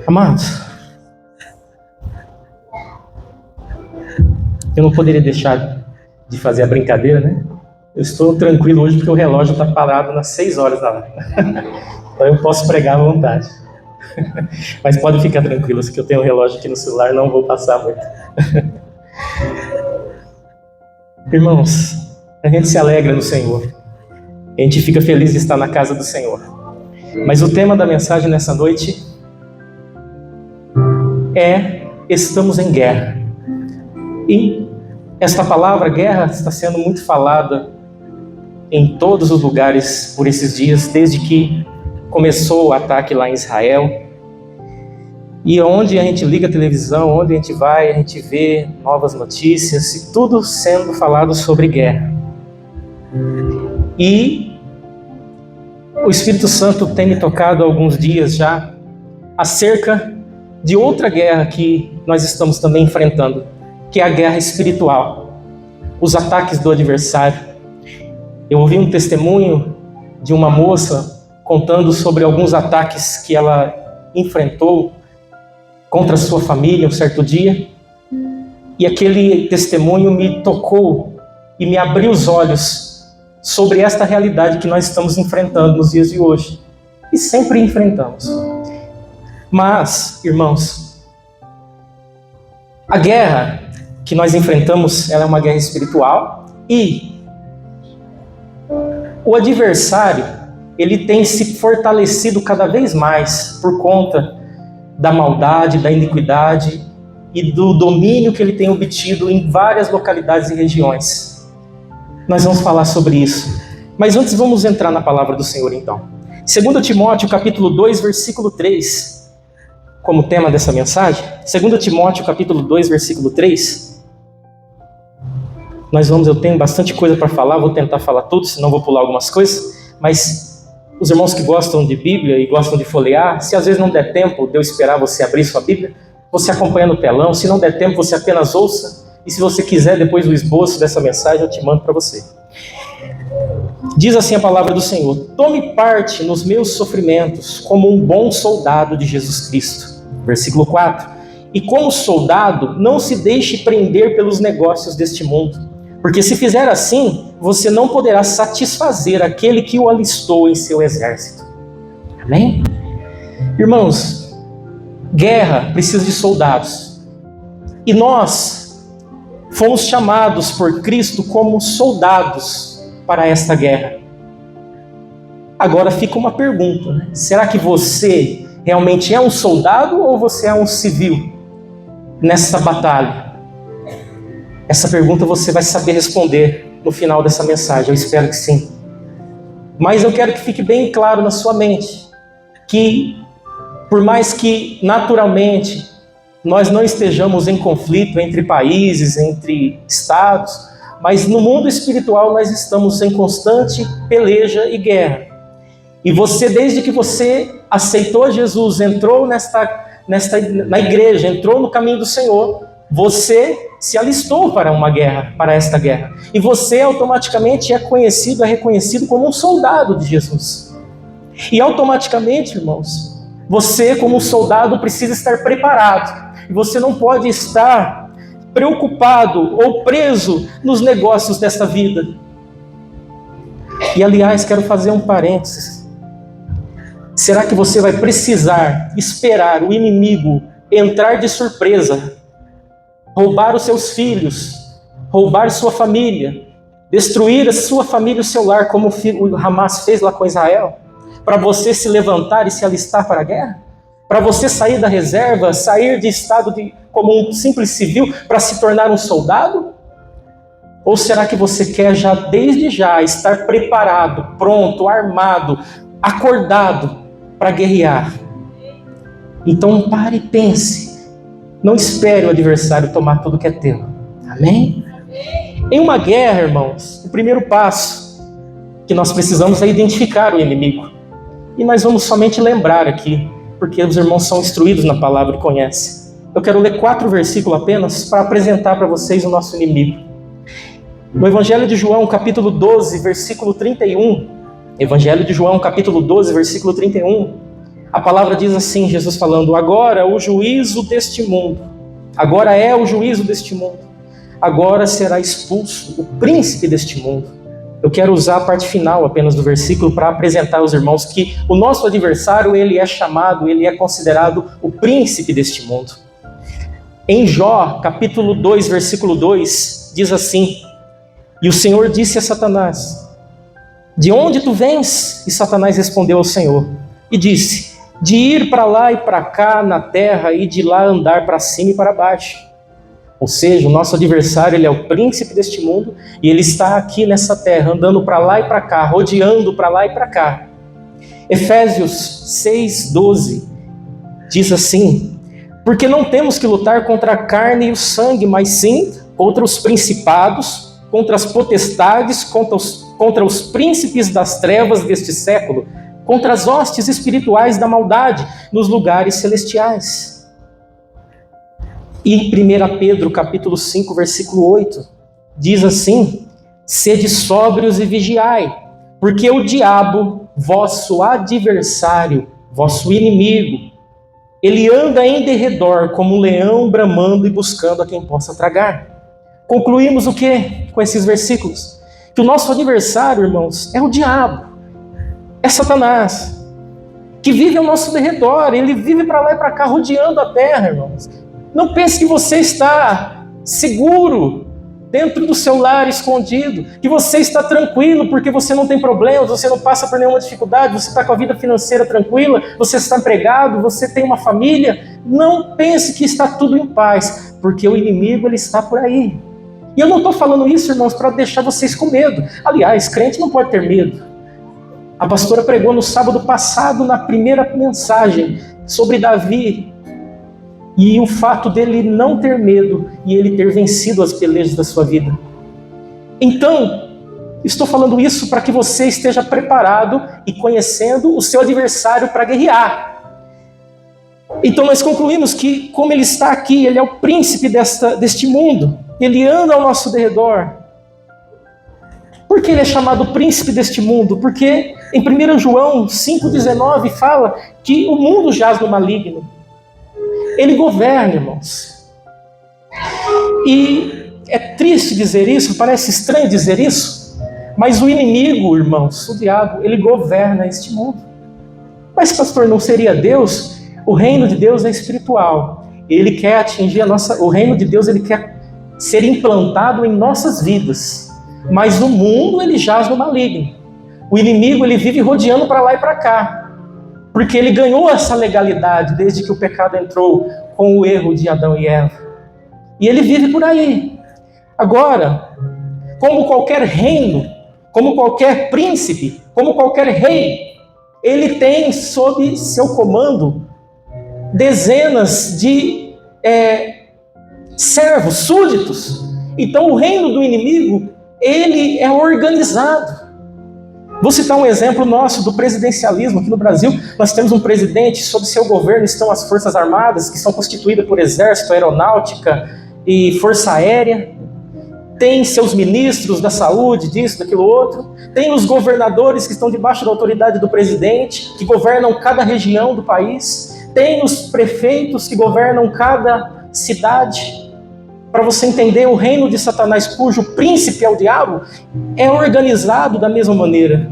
Amados, eu não poderia deixar de fazer a brincadeira, né? Eu estou tranquilo hoje porque o relógio está parado nas 6 horas da hora. Então eu posso pregar à vontade. Mas pode ficar tranquilo, que eu tenho um relógio aqui no celular, não vou passar muito. Irmãos, a gente se alegra no Senhor. A gente fica feliz de estar na casa do Senhor. Mas o tema da mensagem nessa noite é: estamos em guerra. E esta palavra guerra está sendo muito falada em todos os lugares por esses dias, desde que começou o ataque lá em Israel. E onde a gente liga a televisão, onde a gente vai, a gente vê novas notícias, e tudo sendo falado sobre guerra. E o Espírito Santo tem me tocado há alguns dias já acerca de outra guerra que nós estamos também enfrentando, que é a guerra espiritual, os ataques do adversário. Eu ouvi um testemunho de uma moça contando sobre alguns ataques que ela enfrentou contra a sua família um certo dia, e aquele testemunho me tocou e me abriu os olhos sobre esta realidade que nós estamos enfrentando nos dias de hoje, e sempre enfrentamos. Mas, irmãos, a guerra que nós enfrentamos, ela é uma guerra espiritual, e o adversário, ele tem se fortalecido cada vez mais por conta da maldade, da iniquidade e do domínio que ele tem obtido em várias localidades e regiões. Nós vamos falar sobre isso. Mas antes vamos entrar na palavra do Senhor então. 2 Timóteo capítulo 2, versículo 3, como tema dessa mensagem. 2 Timóteo capítulo 2, versículo 3. Eu tenho bastante coisa para falar, vou tentar falar tudo, senão vou pular algumas coisas, mas os irmãos que gostam de Bíblia e gostam de folhear, se às vezes não der tempo de eu esperar você abrir sua Bíblia, você acompanha no telão. Se não der tempo, você apenas ouça, e se você quiser, depois do esboço dessa mensagem, eu te mando para você. Diz assim a palavra do Senhor: tome parte nos meus sofrimentos como um bom soldado de Jesus Cristo. Versículo 4. E como soldado, não se deixe prender pelos negócios deste mundo, porque se fizer assim, você não poderá satisfazer aquele que o alistou em seu exército. Amém? Irmãos, guerra precisa de soldados. E nós fomos chamados por Cristo como soldados para esta guerra. Agora fica uma pergunta, né? Será que você realmente é um soldado ou você é um civil nessa batalha? Essa pergunta você vai saber responder no final dessa mensagem, eu espero que sim. Mas eu quero que fique bem claro na sua mente que, por mais que naturalmente nós não estejamos em conflito entre países, entre estados, mas no mundo espiritual nós estamos em constante peleja e guerra. E você, desde que você aceitou Jesus, entrou na igreja, entrou no caminho do Senhor, você se alistou para uma guerra, para esta guerra. E você automaticamente é reconhecido como um soldado de Jesus. E automaticamente, irmãos, você como soldado precisa estar preparado. E você não pode estar preocupado ou preso nos negócios desta vida. E aliás, quero fazer um parênteses. Será que você vai precisar esperar o inimigo entrar de surpresa, roubar os seus filhos, roubar sua família, destruir a sua família e o seu lar, como o Hamas fez lá com Israel, para você se levantar e se alistar para a guerra? Para você sair da reserva, sair de estado como um simples civil para se tornar um soldado? Ou será que você quer desde já estar preparado, pronto, armado, acordado para guerrear? Então pare e pense. Não espere o adversário tomar tudo que é teu. Amém? Em uma guerra, irmãos, o primeiro passo que nós precisamos é identificar o inimigo. E nós vamos somente lembrar aqui, porque os irmãos são instruídos na palavra e conhecem. Eu quero ler 4 versículos apenas para apresentar para vocês o nosso inimigo. No Evangelho de João, capítulo 12, versículo 31. Evangelho de João, capítulo 12, versículo 31. A palavra diz assim, Jesus falando, agora é o juízo deste mundo, agora será expulso o príncipe deste mundo. Eu quero usar a parte final apenas do versículo para apresentar aos irmãos que o nosso adversário, ele é considerado o príncipe deste mundo. Em Jó, capítulo 2, versículo 2, diz assim, e o Senhor disse a Satanás, de onde tu vens? E Satanás respondeu ao Senhor e disse, de ir para lá e para cá na terra e de lá andar para cima e para baixo. Ou seja, o nosso adversário, ele é o príncipe deste mundo e ele está aqui nessa terra, andando para lá e para cá, rodeando para lá e para cá. Efésios 6:12 diz assim, porque não temos que lutar contra a carne e o sangue, mas sim contra os principados, contra as potestades, contra os príncipes das trevas deste século, contra as hostes espirituais da maldade nos lugares celestiais. E em 1 Pedro, capítulo 5, versículo 8, diz assim, sede sóbrios e vigiai, porque o diabo, vosso adversário, vosso inimigo, ele anda em derredor como um leão bramando e buscando a quem possa tragar. Concluímos o quê com esses versículos? Que o nosso adversário, irmãos, é o diabo. É Satanás, que vive ao nosso derredor, ele vive para lá e para cá, rodeando a terra, irmãos. Não pense que você está seguro dentro do seu lar escondido, que você está tranquilo porque você não tem problemas, você não passa por nenhuma dificuldade, você está com a vida financeira tranquila, você está empregado, você tem uma família. Não pense que está tudo em paz, porque o inimigo ele está por aí. E eu não estou falando isso, irmãos, para deixar vocês com medo. Aliás, crente não pode ter medo. A pastora pregou no sábado passado, na primeira mensagem, sobre Davi e o fato dele não ter medo e ele ter vencido as pelejas da sua vida. Então, estou falando isso para que você esteja preparado e conhecendo o seu adversário para guerrear. Então nós concluímos que, como ele está aqui, ele é o príncipe deste mundo, ele anda ao nosso derredor. Por que ele é chamado príncipe deste mundo? Porque em 1 João 5,19 fala que o mundo jaz no maligno. Ele governa, irmãos. E é triste dizer isso, parece estranho dizer isso, mas o inimigo, irmãos, o diabo, ele governa este mundo. Mas, pastor, não seria Deus? O reino de Deus é espiritual. Ele quer atingir o reino de Deus, ele quer ser implantado em nossas vidas. Mas o mundo, ele jaz no maligno. O inimigo, ele vive rodeando para lá e para cá. Porque ele ganhou essa legalidade desde que o pecado entrou com o erro de Adão e Eva. E ele vive por aí. Agora, como qualquer reino, como qualquer príncipe, como qualquer rei, ele tem sob seu comando dezenas de servos, súditos. Então o reino do inimigo, ele é organizado. Vou citar um exemplo nosso do presidencialismo. Aqui no Brasil, nós temos um presidente, sob seu governo estão as Forças Armadas, que são constituídas por Exército, Aeronáutica e Força Aérea. Tem seus ministros da saúde, disso, daquilo outro. Tem os governadores que estão debaixo da autoridade do presidente, que governam cada região do país. Tem os prefeitos que governam cada cidade. Para você entender, o reino de Satanás, cujo príncipe é o diabo, é organizado da mesma maneira.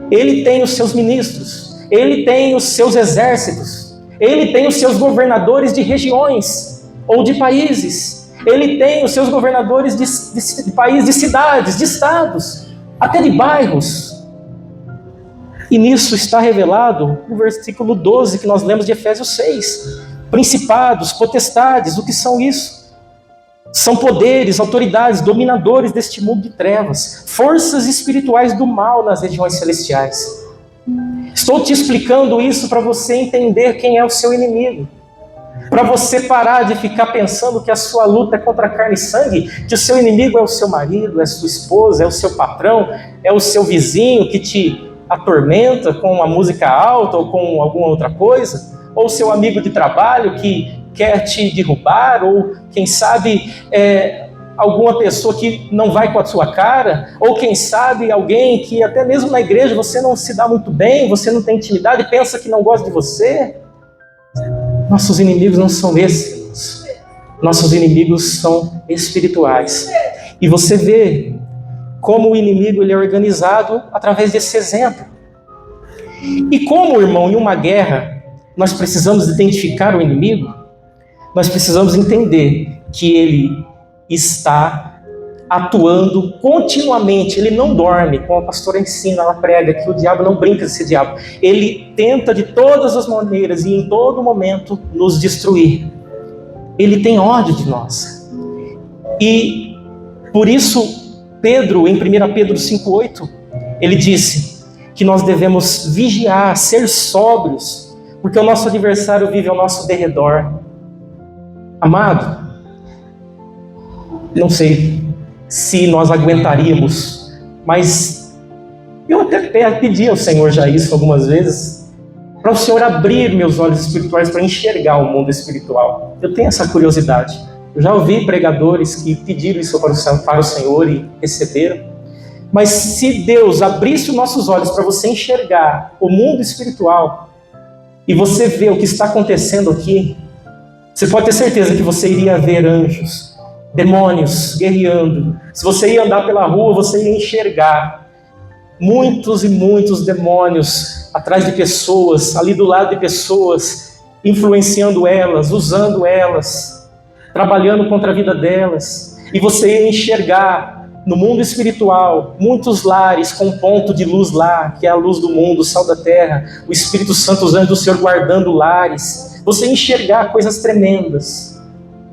Ele tem os seus ministros, ele tem os seus exércitos, ele tem os seus governadores de regiões ou de países, ele tem os seus governadores de países, de cidades, de estados, até de bairros. E nisso está revelado no versículo 12 que nós lemos de Efésios 6. Principados, potestades, o que são isso? São poderes, autoridades, dominadores deste mundo de trevas, forças espirituais do mal nas regiões celestiais. Estou te explicando isso para você entender quem é o seu inimigo. Para você parar de ficar pensando que a sua luta é contra carne e sangue, que o seu inimigo é o seu marido, é a sua esposa, é o seu patrão, é o seu vizinho que te atormenta com uma música alta ou com alguma outra coisa, ou o seu amigo de trabalho que quer te derrubar, ou quem sabe alguma pessoa que não vai com a sua cara, ou quem sabe alguém que até mesmo na igreja você não se dá muito bem, você não tem intimidade, pensa que não gosta de você. Nossos inimigos não são esses, nossos inimigos são espirituais. E você vê como o inimigo ele é organizado através desse exemplo. E como, irmão, em uma guerra, nós precisamos identificar o inimigo, nós precisamos entender que ele está atuando continuamente, ele não dorme, como a pastora ensina, ela prega que o diabo não brinca desse diabo. Ele tenta de todas as maneiras e em todo momento nos destruir. Ele tem ódio de nós. E por isso, Pedro, em 1 Pedro 5,8, ele disse que nós devemos vigiar, ser sóbrios, porque o nosso adversário vive ao nosso derredor. Amado, não sei se nós aguentaríamos, mas eu até pedi ao Senhor já isso algumas vezes, para o Senhor abrir meus olhos espirituais para enxergar o mundo espiritual. Eu tenho essa curiosidade. Eu já ouvi pregadores que pediram isso para o Senhor e receberam. Mas se Deus abrisse os nossos olhos para você enxergar o mundo espiritual e você ver o que está acontecendo aqui, você pode ter certeza que você iria ver anjos, demônios guerreando. Se você ia andar pela rua, você ia enxergar muitos e muitos demônios atrás de pessoas, ali do lado de pessoas, influenciando elas, usando elas, trabalhando contra a vida delas. E você ia enxergar no mundo espiritual muitos lares com um ponto de luz lá, que é a luz do mundo, o sal da terra, o Espírito Santo, os anjos do Senhor guardando lares. Você ia enxergar coisas tremendas,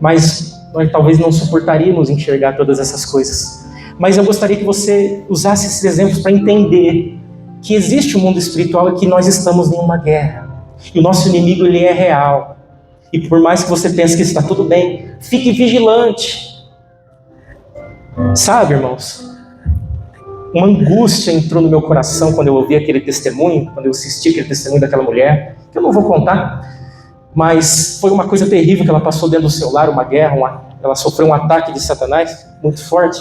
mas nós talvez não suportaríamos enxergar todas essas coisas. Mas eu gostaria que você usasse esses exemplos para entender que existe um mundo espiritual e que nós estamos em uma guerra. E o nosso inimigo ele é real. E por mais que você pense que está tudo bem, fique vigilante. Sabe, irmãos, uma angústia entrou no meu coração quando eu ouvi aquele testemunho, quando eu assisti aquele testemunho daquela mulher, que eu não vou contar, mas foi uma coisa terrível que ela passou dentro do seu lar, uma guerra, ela sofreu um ataque de Satanás muito forte.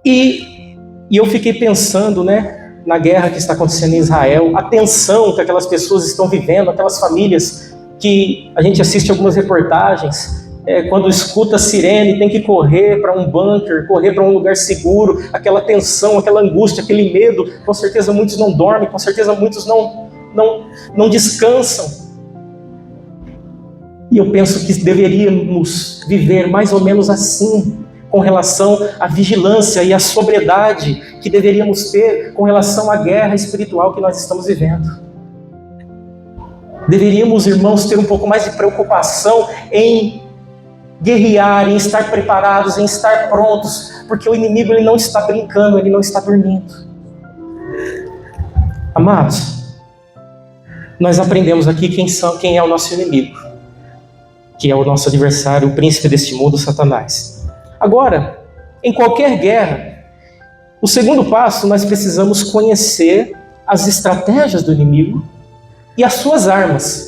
E eu fiquei pensando, na guerra que está acontecendo em Israel, a tensão que aquelas pessoas estão vivendo, aquelas famílias que a gente assiste algumas reportagens, quando escuta a sirene, tem que correr para um bunker, correr para um lugar seguro, aquela tensão, aquela angústia, aquele medo, com certeza muitos não dormem, com certeza muitos não descansam. E eu penso que deveríamos viver mais ou menos assim, com relação à vigilância e à sobriedade que deveríamos ter com relação à guerra espiritual que nós estamos vivendo. Deveríamos, irmãos, ter um pouco mais de preocupação em guerrear, em estar preparados, em estar prontos, porque o inimigo ele não está brincando, ele não está dormindo. Amados, nós aprendemos aqui quem é o nosso inimigo, que é o nosso adversário, o príncipe deste mundo, Satanás. Agora, em qualquer guerra, o segundo passo, nós precisamos conhecer as estratégias do inimigo e as suas armas,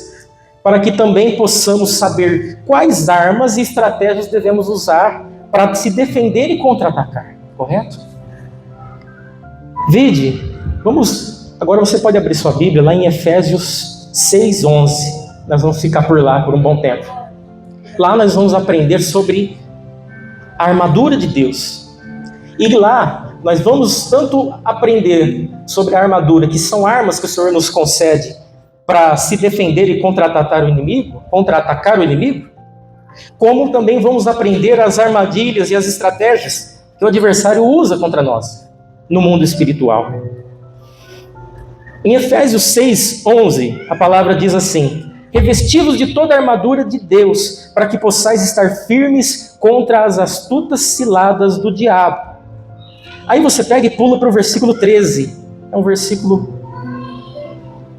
para que também possamos saber quais armas e estratégias devemos usar para se defender e contra-atacar, correto? Vide, agora você pode abrir sua Bíblia lá em Efésios 6:11, nós vamos ficar por lá por um bom tempo. Lá nós vamos aprender sobre a armadura de Deus, e lá nós vamos tanto aprender sobre a armadura, que são armas que o Senhor nos concede para se defender e contra-atacar o inimigo, como também vamos aprender as armadilhas e as estratégias que o adversário usa contra nós no mundo espiritual. Em Efésios 6:11, a palavra diz assim: revestivos de toda a armadura de Deus, para que possais estar firmes contra as astutas ciladas do diabo. Aí você pega e pula para o versículo 13, é um versículo...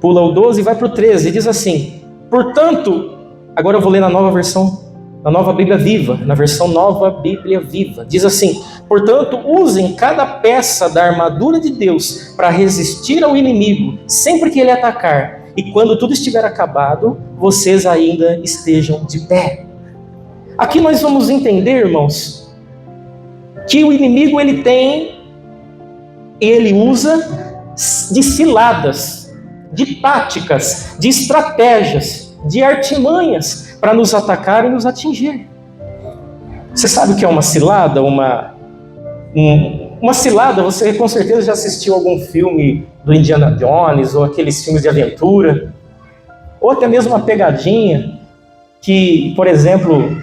Pula o 12 e vai para o 13, diz assim: portanto, agora eu vou ler na nova versão, na nova Bíblia Viva, na versão Nova Bíblia Viva, diz assim: portanto, usem cada peça da armadura de Deus para resistir ao inimigo, sempre que ele atacar, e quando tudo estiver acabado, vocês ainda estejam de pé. Aqui nós vamos entender, irmãos, que o inimigo ele usa de ciladas, de táticas, de estratégias, de artimanhas para nos atacar e nos atingir. Você sabe o que é uma cilada? Uma cilada, você com certeza já assistiu algum filme do Indiana Jones, ou aqueles filmes de aventura, ou até mesmo uma pegadinha, que, por exemplo,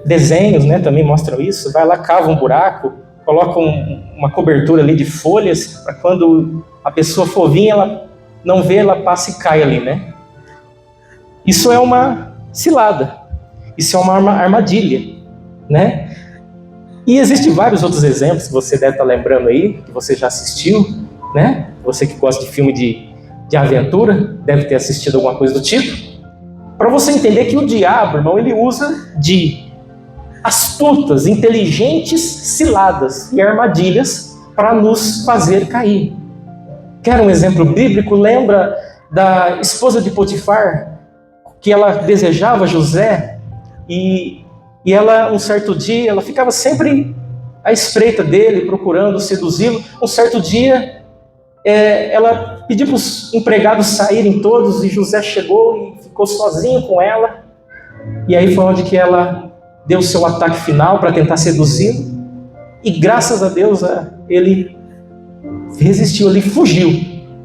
desenhos, né, também mostram isso. Vai lá, cava um buraco, coloca uma cobertura ali de folhas, para quando a pessoa for vir, ela não vê, ela passa e cai ali, né? Isso é uma cilada, isso é uma armadilha, né? E existem vários outros exemplos que você deve estar lembrando aí, que você já assistiu, né? Você que gosta de filme de aventura, deve ter assistido alguma coisa do tipo. Para você entender que o diabo, irmão, ele usa de astutas, inteligentes ciladas e armadilhas para nos fazer cair. Quer um exemplo bíblico? Lembra da esposa de Potifar, que ela desejava José, e ela, um certo dia, ela ficava sempre à espreita dele, procurando seduzi-lo. Um certo dia, ela pediu para os empregados saírem todos, e José chegou e ficou sozinho com ela. E aí foi onde que ela deu o seu ataque final para tentar seduzi-lo. E graças a Deus, ele resistiu ali, fugiu.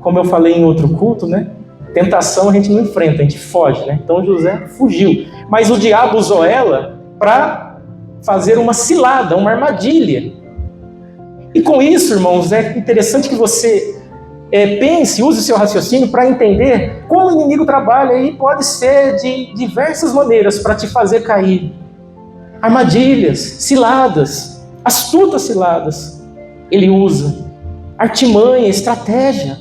Como eu falei em outro culto, né? Tentação a gente não enfrenta, a gente foge, né? Então José fugiu. Mas o diabo usou ela para fazer uma cilada, uma armadilha. E com isso, irmãos, é interessante que você pense, use o seu raciocínio para entender como o inimigo trabalha, e pode ser de diversas maneiras para te fazer cair. Armadilhas, ciladas, astutas ciladas. Ele usa artimanha, estratégia.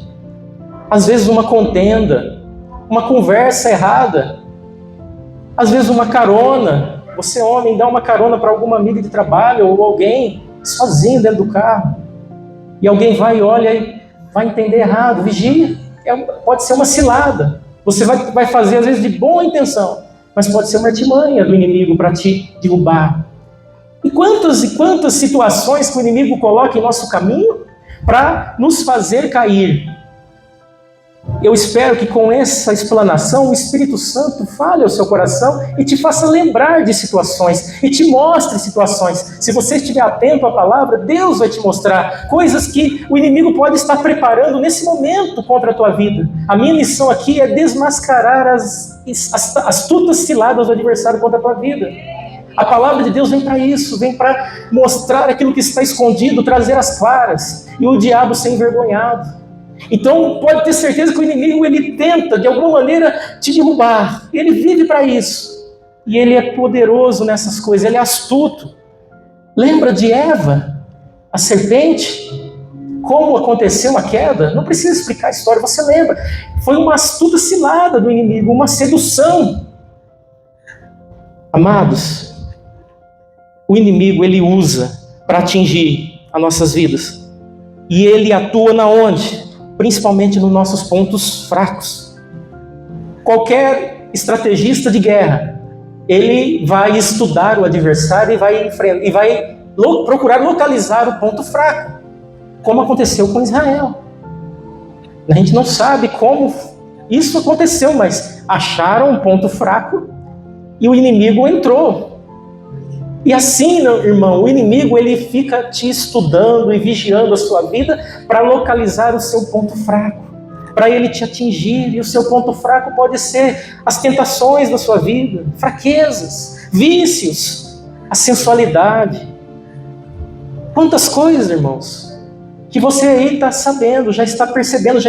Às vezes uma contenda, uma conversa errada, às vezes uma carona. Você, homem, dá uma carona para alguma amiga de trabalho ou alguém sozinho dentro do carro, e alguém vai e olha e vai entender errado. Vigia, pode ser uma cilada. Você vai fazer às vezes de boa intenção, mas pode ser uma artimanha do inimigo para te derrubar. E quantas situações que o inimigo coloca em nosso caminho para nos fazer cair. Eu espero que com essa explanação o Espírito Santo fale ao seu coração e te faça lembrar de situações, e te mostre situações. Se você estiver atento à palavra, Deus vai te mostrar coisas que o inimigo pode estar preparando nesse momento contra a tua vida. A minha missão aqui é desmascarar as astutas ciladas do adversário contra a tua vida. A palavra de Deus vem para isso, vem para mostrar aquilo que está escondido, trazer as claras, e o diabo ser envergonhado. Então pode ter certeza que o inimigo, ele tenta de alguma maneira te derrubar. Ele vive para isso. E ele é poderoso nessas coisas, ele é astuto. Lembra de Eva, a serpente? Como aconteceu a queda? Não precisa explicar a história, você lembra. Foi uma astuta cilada do inimigo, uma sedução. Amados, o inimigo, ele usa para atingir as nossas vidas. E ele atua na onde? Principalmente nos nossos pontos fracos. Qualquer estrategista de guerra, ele vai estudar o adversário e vai procurar localizar o ponto fraco, como aconteceu com Israel. A gente não sabe como isso aconteceu, mas acharam um ponto fraco e o inimigo entrou. E assim, irmão, o inimigo, ele fica te estudando e vigiando a sua vida para localizar o seu ponto fraco, para ele te atingir. E o seu ponto fraco pode ser as tentações da sua vida, fraquezas, vícios, a sensualidade. Quantas coisas, irmãos, que você aí está sabendo, já está percebendo,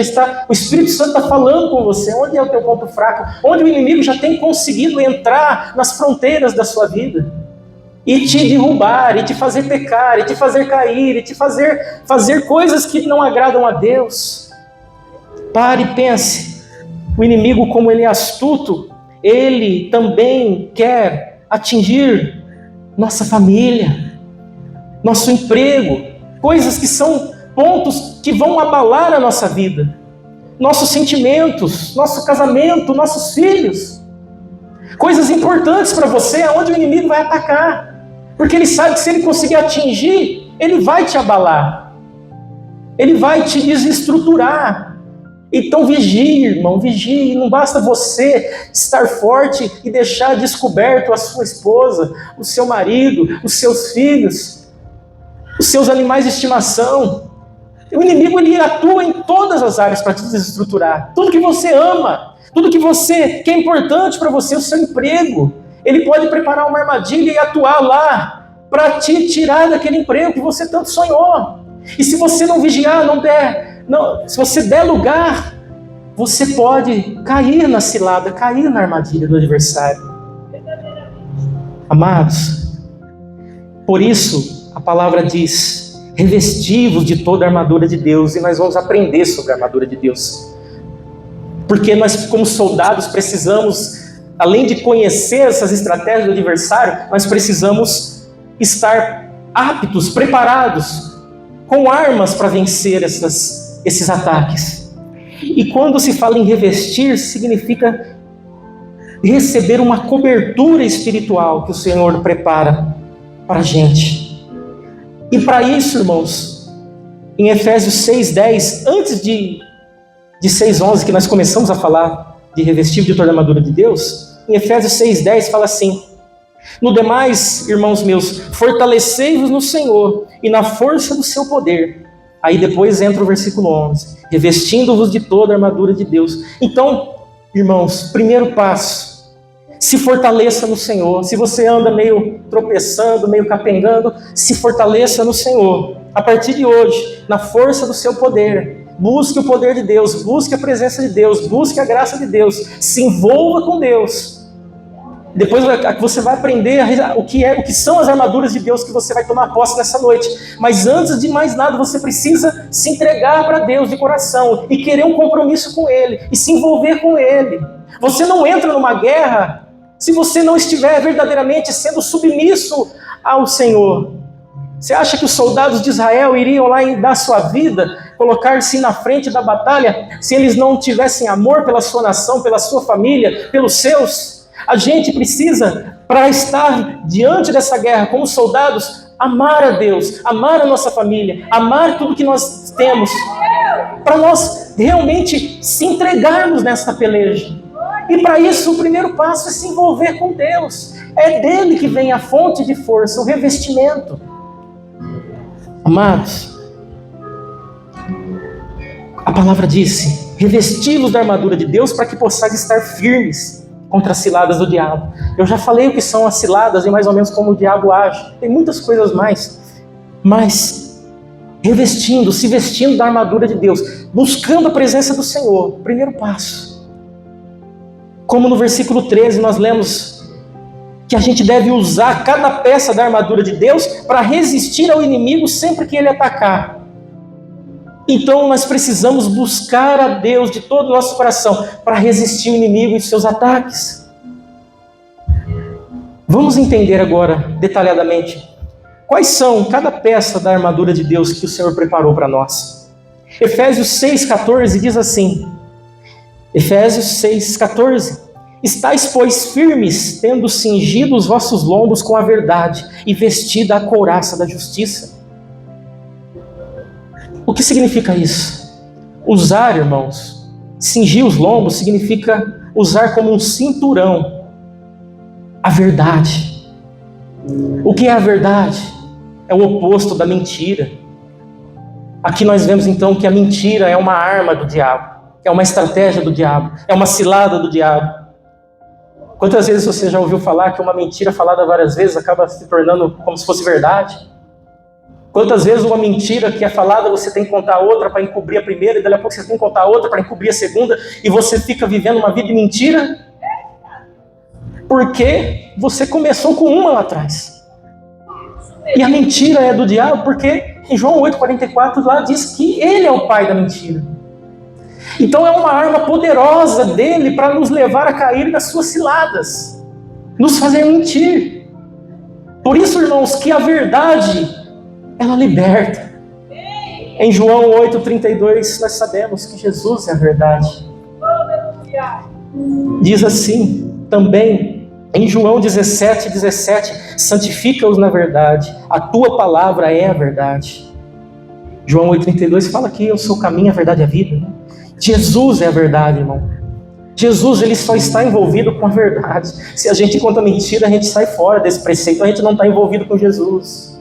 o Espírito Santo está falando com você. Onde é o teu ponto fraco? Onde o inimigo já tem conseguido entrar nas fronteiras da sua vida e te derrubar, e te fazer pecar, e te fazer cair, e te fazer coisas que não agradam a Deus. Pare e pense. O inimigo, como ele é astuto, ele também quer atingir nossa família, nosso emprego, coisas que são pontos que vão abalar a nossa vida, nossos sentimentos, nosso casamento, nossos filhos. Coisas importantes para você, aonde o inimigo vai atacar. Porque ele sabe que se ele conseguir atingir, ele vai te abalar. Ele vai te desestruturar. Então vigie, irmão, vigie. Não basta você estar forte e deixar descoberto a sua esposa, o seu marido, os seus filhos, os seus animais de estimação. O inimigo, ele atua em todas as áreas para te desestruturar. Tudo que você ama, tudo que é importante para você, o seu emprego, ele pode preparar uma armadilha e atuar lá para te tirar daquele emprego que você tanto sonhou. E se você não vigiar, se você der lugar, você pode cair na cilada, cair na armadilha do adversário. Amados, por isso a palavra diz: revesti-vos de toda a armadura de Deus. E nós vamos aprender sobre a armadura de Deus. Porque nós, como soldados, precisamos, além de conhecer essas estratégias do adversário, nós precisamos estar aptos, preparados, com armas para vencer esses ataques. E quando se fala em revestir, significa receber uma cobertura espiritual que o Senhor prepara para a gente. E para isso, irmãos, em Efésios 6:10, antes de 6:11, que nós começamos a falar de revestir de toda a armadura de Deus, em Efésios 6:10 fala assim: no demais, irmãos meus, fortalecei-vos no Senhor e na força do seu poder. Aí depois entra o versículo 11, revestindo-vos de toda a armadura de Deus. Então, irmãos, primeiro passo, se fortaleça no Senhor. Se você anda meio tropeçando, meio capengando, se fortaleça no Senhor. A partir de hoje, na força do seu poder, busque o poder de Deus, busque a presença de Deus, busque a graça de Deus, se envolva com Deus. Depois você vai aprender o que são as armaduras de Deus que você vai tomar posse nessa noite. Mas antes de mais nada, você precisa se entregar para Deus de coração e querer um compromisso com Ele e se envolver com Ele. Você não entra numa guerra se você não estiver verdadeiramente sendo submisso ao Senhor. Você acha que os soldados de Israel iriam lá e dar sua vida, colocar-se na frente da batalha, se eles não tivessem amor pela sua nação, pela sua família, pelos seus? A gente precisa, para estar diante dessa guerra como soldados, amar a Deus, amar a nossa família, amar tudo que nós temos, para nós realmente se entregarmos nessa peleja. E para isso o primeiro passo é se envolver com Deus. É dele que vem a fonte de força, o revestimento. Amados, a palavra disse: revesti-los da armadura de Deus para que possais estar firmes contra as ciladas do diabo. Eu já falei o que são as ciladas e mais ou menos como o diabo age. Tem muitas coisas mais. Mas revestindo, se vestindo da armadura de Deus, buscando a presença do Senhor. Primeiro passo. Como no versículo 13 nós lemos que a gente deve usar cada peça da armadura de Deus para resistir ao inimigo sempre que ele atacar. Então nós precisamos buscar a Deus de todo o nosso coração para resistir ao inimigo e seus ataques. Vamos entender agora, detalhadamente, quais são cada peça da armadura de Deus que o Senhor preparou para nós. Efésios 6,14 diz assim, Efésios 6,14: estais, pois, firmes, tendo cingido os vossos lombos com a verdade e vestida a couraça da justiça. O que significa isso? Usar, irmãos, cingir os lombos significa usar como um cinturão a verdade. O que é a verdade? É o oposto da mentira. Aqui nós vemos então que a mentira é uma arma do diabo, é uma estratégia do diabo, é uma cilada do diabo. Quantas vezes você já ouviu falar que uma mentira falada várias vezes acaba se tornando como se fosse verdade? Quantas vezes uma mentira que é falada, você tem que contar outra para encobrir a primeira, e daqui a pouco você tem que contar outra para encobrir a segunda, e você fica vivendo uma vida de mentira? Porque você começou com uma lá atrás. E a mentira é do diabo, porque em João 8,44 lá diz que ele é o pai da mentira. Então é uma arma poderosa dele para nos levar a cair nas suas ciladas, nos fazer mentir. Por isso, irmãos, que a verdade, ela liberta. Em João 8,32 nós sabemos que Jesus é a verdade. Diz assim também Em João 17:17, santifica-os na verdade, a tua palavra é a verdade. João 8:32 fala que eu sou o caminho, a verdade e a vida, né? Jesus é a verdade, irmão. Jesus, ele só está envolvido com a verdade. Se a gente conta mentira, a gente sai fora desse preceito, a gente não está envolvido com Jesus.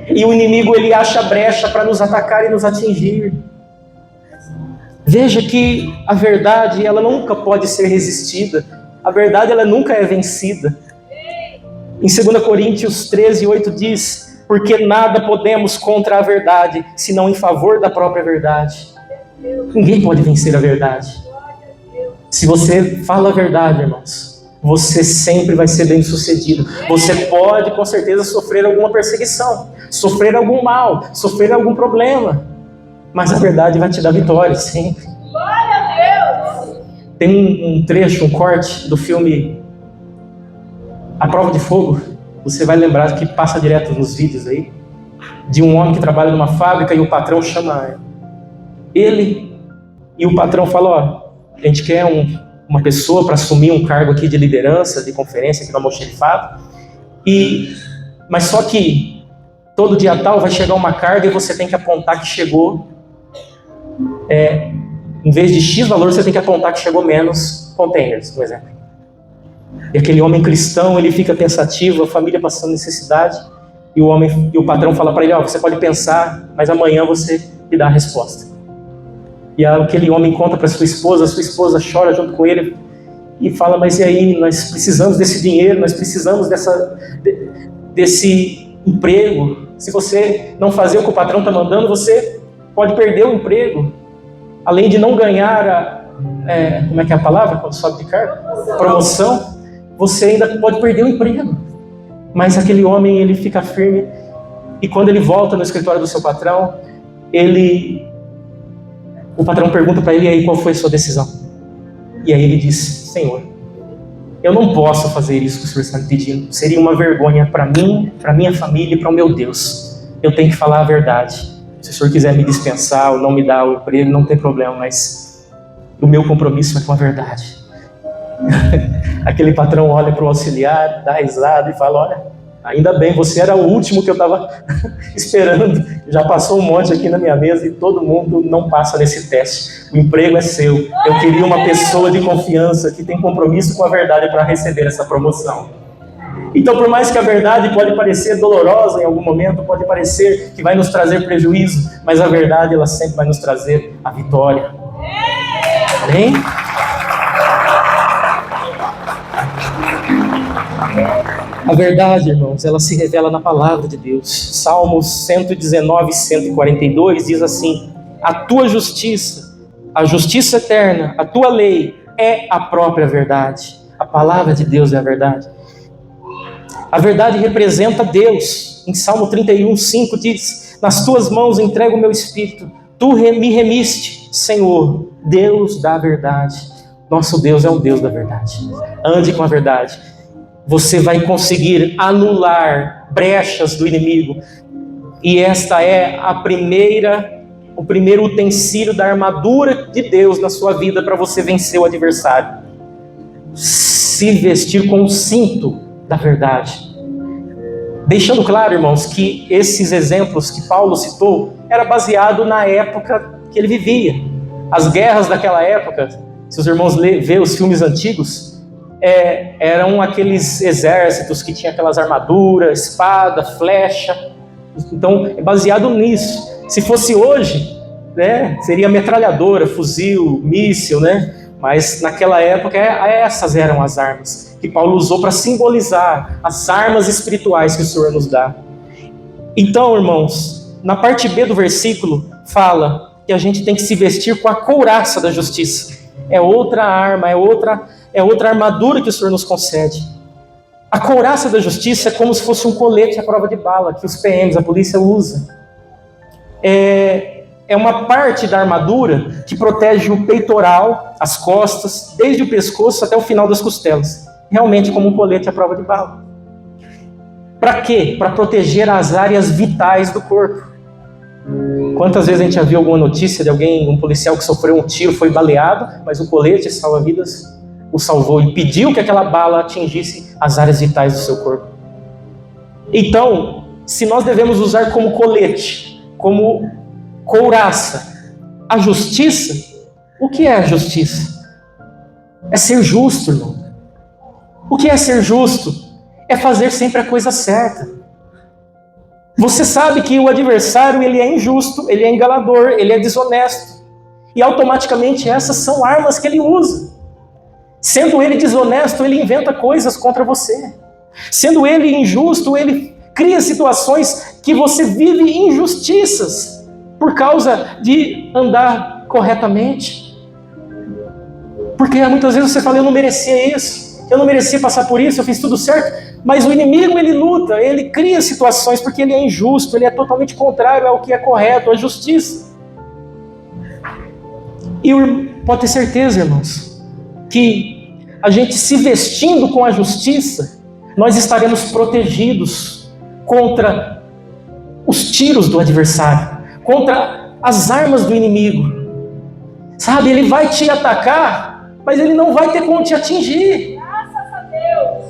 E o inimigo, ele acha brecha para nos atacar e nos atingir. Veja que a verdade, ela nunca pode ser resistida. A verdade, ela nunca é vencida. Em 2 Coríntios 13:8 diz: porque nada podemos contra a verdade, senão em favor da própria verdade. Ninguém pode vencer a verdade. Se você fala a verdade, irmãos, você sempre vai ser bem sucedido. Você pode, com certeza, sofrer alguma perseguição, sofrer algum mal, sofrer algum problema, mas a verdade vai te dar vitória sempre. Glória a Deus! Tem um trecho, um corte do filme A Prova de Fogo. Você vai lembrar que passa direto nos vídeos aí, de um homem que trabalha numa fábrica e o patrão chama ele, e o patrão fala: ó, a gente quer uma pessoa para assumir um cargo aqui de liderança, de conferência aqui no almoxarifado, mas só que todo dia tal vai chegar uma carga e você tem que apontar que chegou, em vez de X valor, você tem que apontar que chegou menos containers, por exemplo. E aquele homem cristão, ele fica pensativo, a família passando necessidade, e o patrão fala para ele: ó, você pode pensar, mas amanhã você me dá a resposta. E aquele homem conta para sua esposa chora junto com ele e fala: mas e aí, nós precisamos desse dinheiro, nós precisamos desse emprego. Se você não fazer o que o patrão está mandando, você pode perder o emprego. Além de não ganhar como é que é a palavra quando sobe de cargo? Promoção. Você ainda pode perder o emprego. Mas aquele homem, ele fica firme, e quando ele volta no escritório do seu patrão, o patrão pergunta para ele: e aí, qual foi a sua decisão? E aí ele diz: Senhor, eu não posso fazer isso que o Senhor está me pedindo. Seria uma vergonha para mim, para minha família e para o meu Deus. Eu tenho que falar a verdade. Se o Senhor quiser me dispensar ou não me dar o emprego, não tem problema, mas o meu compromisso é com a verdade. Aquele patrão olha para o auxiliar, dá risada e fala: olha, ainda bem, você era o último que eu estava esperando. Já passou um monte aqui na minha mesa e todo mundo não passa nesse teste. O emprego é seu. Eu queria uma pessoa de confiança que tem compromisso com a verdade para receber essa promoção. Então, por mais que a verdade pode parecer dolorosa em algum momento, pode parecer que vai nos trazer prejuízo, mas a verdade, ela sempre vai nos trazer a vitória. Amém? A verdade, irmãos, ela se revela na palavra de Deus. Salmos 119, 142 diz assim: a tua justiça, a justiça eterna, a tua lei é a própria verdade. A palavra de Deus é a verdade. A verdade representa Deus. Em Salmo 31, 5 diz: nas tuas mãos entrego o meu espírito. Tu me remiste, Senhor, Deus da verdade. Nosso Deus é um Deus da verdade. Ande com a verdade. Você vai conseguir anular brechas do inimigo. E esta é o primeiro utensílio da armadura de Deus na sua vida para você vencer o adversário. Se vestir com o cinto da verdade. Deixando claro, irmãos, que esses exemplos que Paulo citou era baseado na época que ele vivia. As guerras daquela época, se os irmãos verem os filmes antigos, eram aqueles exércitos que tinham aquelas armaduras, espada, flecha. Então, é baseado nisso. Se fosse hoje, né, seria metralhadora, fuzil, míssil, né? Mas naquela época, essas eram as armas que Paulo usou para simbolizar as armas espirituais que o Senhor nos dá. Então, irmãos, na parte B do versículo, fala que a gente tem que se vestir com a couraça da justiça. É outra arma, é outra armadura que o Senhor nos concede. A couraça da justiça é como se fosse um colete à prova de bala que os PMs, a polícia, usa. É uma parte da armadura que protege o peitoral, as costas, desde o pescoço até o final das costelas. Realmente como um colete à prova de bala. Para quê? Para proteger as áreas vitais do corpo. Quantas vezes a gente já viu alguma notícia de alguém, um policial que sofreu um tiro, foi baleado, mas o colete salva-vidas o salvou, impediu que aquela bala atingisse as áreas vitais do seu corpo. Então, se nós devemos usar como colete, como couraça, a justiça, o que é a justiça? É ser justo, irmão. O que é ser justo? É fazer sempre a coisa certa. Você sabe que o adversário, ele é injusto, ele é enganador, ele é desonesto. E automaticamente essas são armas que ele usa. Sendo ele desonesto, ele inventa coisas contra você. Sendo ele injusto, ele cria situações que você vive injustiças por causa de andar corretamente. Porque muitas vezes você fala, eu não merecia isso, eu não merecia passar por isso, eu fiz tudo certo. Mas o inimigo, ele luta, ele cria situações porque ele é injusto, ele é totalmente contrário ao que é correto, à justiça. E pode ter certeza, irmãos, que a gente se vestindo com a justiça, nós estaremos protegidos contra os tiros do adversário, contra as armas do inimigo. Sabe, ele vai te atacar, mas ele não vai ter como te atingir. Graças a Deus.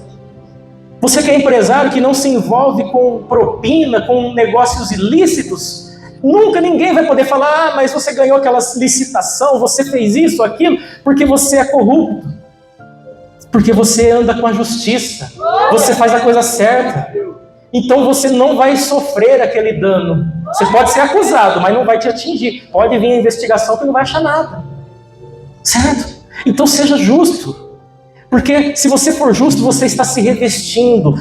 Você que é empresário, que não se envolve com propina, com negócios ilícitos, nunca ninguém vai poder falar, mas você ganhou aquela licitação, você fez isso, aquilo, porque você é corrupto. Porque você anda com a justiça, você faz a coisa certa. Então você não vai sofrer aquele dano. Você pode ser acusado, mas não vai te atingir. Pode vir a investigação que não vai achar nada. Certo? Então seja justo. Porque se você for justo, você está se revestindo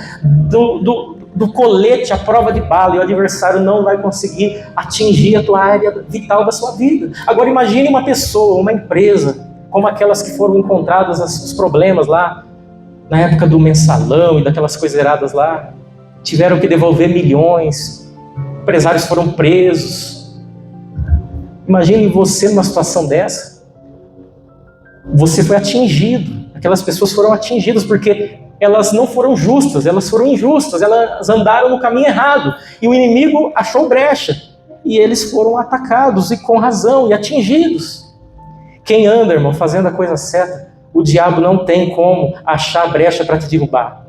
do colete à prova de bala, e o adversário não vai conseguir atingir a tua área vital da sua vida. Agora imagine uma pessoa, uma empresa, como aquelas que foram encontradas os problemas lá, na época do mensalão e daquelas coisas erradas lá, tiveram que devolver milhões, empresários foram presos. Imagine você numa situação dessa. Você foi atingido, aquelas pessoas foram atingidas porque elas não foram justas, elas foram injustas, elas andaram no caminho errado, e o inimigo achou brecha, e eles foram atacados, e com razão, e atingidos. Quem anda, irmão, fazendo a coisa certa, o diabo não tem como achar brecha para te derrubar.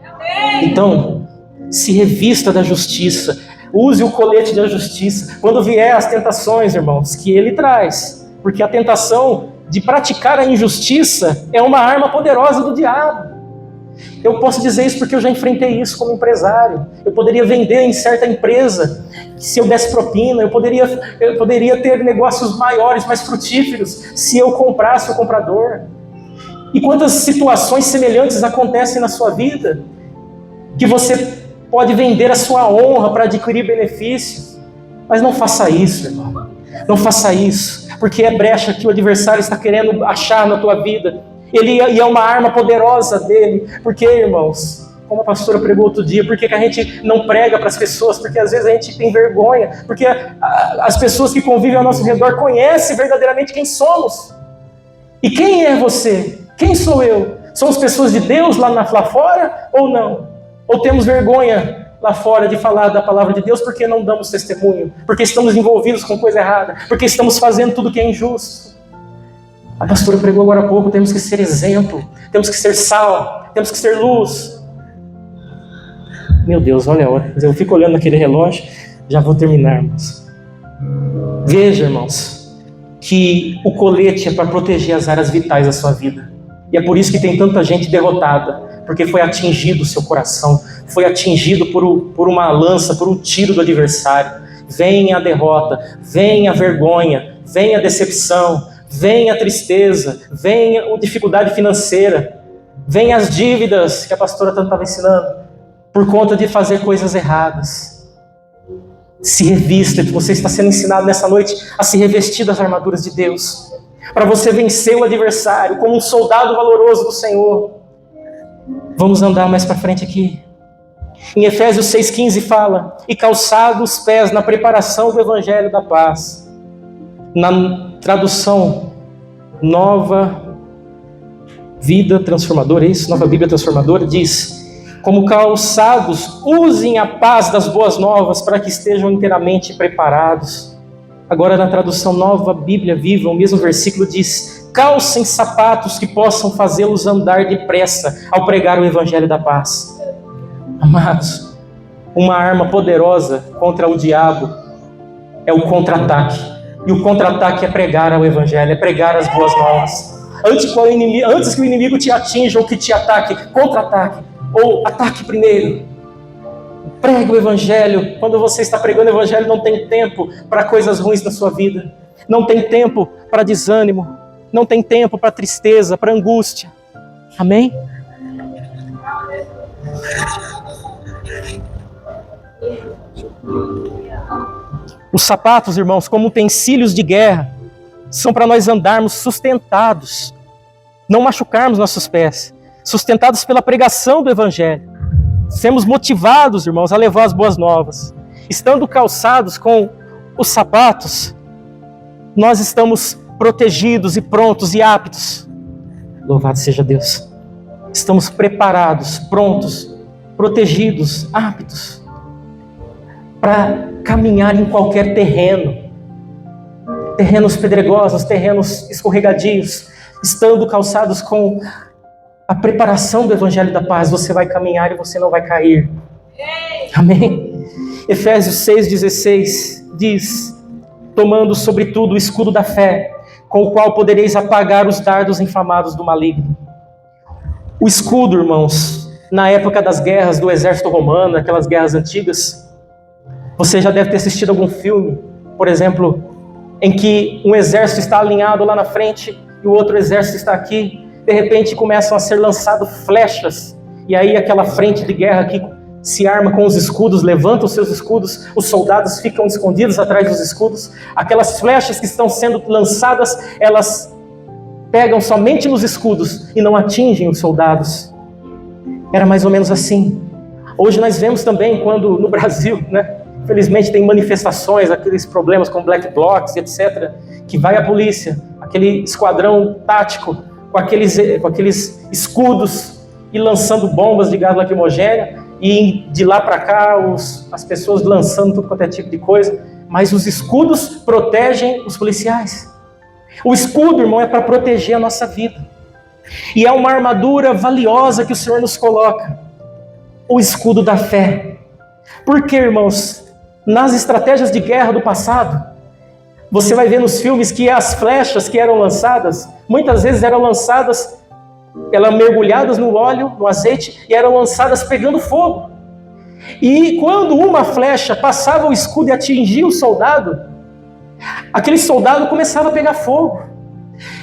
Então, se revista da justiça, use o colete da justiça, quando vier as tentações, irmãos, que ele traz, porque a tentação de praticar a injustiça é uma arma poderosa do diabo. Eu posso dizer isso porque eu já enfrentei isso como empresário. Eu poderia vender em certa empresa, se eu desse propina, eu poderia ter negócios maiores, mais frutíferos, se eu comprasse o comprador. E quantas situações semelhantes acontecem na sua vida, que você pode vender a sua honra para adquirir benefícios. Mas não faça isso, irmão. Não faça isso, porque é brecha que o adversário está querendo achar na tua vida. E é uma arma poderosa dele. Porque, irmãos, como a pastora pregou outro dia, por que a gente não prega para as pessoas? Porque às vezes a gente tem vergonha, porque as pessoas que convivem ao nosso redor conhecem verdadeiramente quem somos. E quem é você? Quem sou eu? Somos pessoas de Deus lá fora ou não? Ou temos vergonha lá fora de falar da palavra de Deus porque não damos testemunho? Porque estamos envolvidos com coisa errada? Porque estamos fazendo tudo que é injusto? A pastora pregou agora há pouco, temos que ser exemplo, temos que ser sal, temos que ser luz. Meu Deus, olha a hora. Eu fico olhando naquele relógio, já vou terminar, irmãos. Veja, irmãos, que o colete é para proteger as áreas vitais da sua vida. E é por isso que tem tanta gente derrotada, porque foi atingido o seu coração, foi atingido por uma lança, por um tiro do adversário. Vem a derrota, vem a vergonha, vem a decepção, vem a tristeza, vem a dificuldade financeira, vem as dívidas que a pastora tanto estava ensinando, por conta de fazer coisas erradas. Se revista, que você está sendo ensinado nessa noite a se revestir das armaduras de Deus, para você vencer o adversário como um soldado valoroso do Senhor. Vamos andar mais para frente aqui. Em Efésios 6,15 fala: e calçados os pés na preparação do Evangelho da paz. Na tradução Nova Vida Transformadora, é isso? Nova Bíblia Transformadora diz: como calçados, usem a paz das boas novas para que estejam inteiramente preparados. Agora na tradução Nova Bíblia Viva, o mesmo versículo diz: calcem sapatos que possam fazê-los andar depressa ao pregar o evangelho da paz. Amados, uma arma poderosa contra o diabo é o contra-ataque. E o contra-ataque é pregar o evangelho, é pregar as boas novas. Antes que o inimigo te atinja ou que te ataque, contra-ataque. Ou ataque primeiro. Pregue o evangelho. Quando você está pregando o evangelho, não tem tempo para coisas ruins na sua vida. Não tem tempo para desânimo. Não tem tempo para tristeza, para angústia. Amém? Os sapatos, irmãos, como utensílios de guerra, são para nós andarmos sustentados, não machucarmos nossos pés, sustentados pela pregação do evangelho. Sermos motivados, irmãos, a levar as boas novas. Estando calçados com os sapatos, nós estamos protegidos e prontos e aptos. Louvado seja Deus. Estamos preparados, prontos, protegidos, aptos para caminhar em qualquer terreno. Terrenos pedregosos, terrenos escorregadios. Estando calçados com a preparação do Evangelho da Paz, você vai caminhar e você não vai cair. Amém? Efésios 6,16 diz: tomando sobretudo o escudo da fé, com o qual podereis apagar os dardos inflamados do maligno. O escudo, irmãos, na época das guerras do exército romano, aquelas guerras antigas, você já deve ter assistido algum filme, por exemplo, em que um exército está alinhado lá na frente e o outro exército está aqui. De repente começam a ser lançadas flechas, e aí aquela frente de guerra que se arma com os escudos, levanta os seus escudos, os soldados ficam escondidos atrás dos escudos. Aquelas flechas que estão sendo lançadas, elas pegam somente nos escudos e não atingem os soldados. Era mais ou menos assim. Hoje nós vemos também quando no Brasil, infelizmente tem manifestações, aqueles problemas com black blocs, etc., que vai a polícia, aquele esquadrão tático com aqueles escudos e lançando bombas de gás lacrimogêneo, e de lá para cá as pessoas lançando tudo quanto é tipo de coisa, mas os escudos protegem os policiais. O escudo, irmão, é para proteger a nossa vida, e é uma armadura valiosa que o Senhor nos coloca, o escudo da fé. Porque, irmãos, nas estratégias de guerra do passado, você vai ver nos filmes que as flechas que eram lançadas, muitas vezes eram lançadas, elas mergulhadas no óleo, no azeite, e eram lançadas pegando fogo. E quando uma flecha passava o escudo e atingia o soldado, aquele soldado começava a pegar fogo.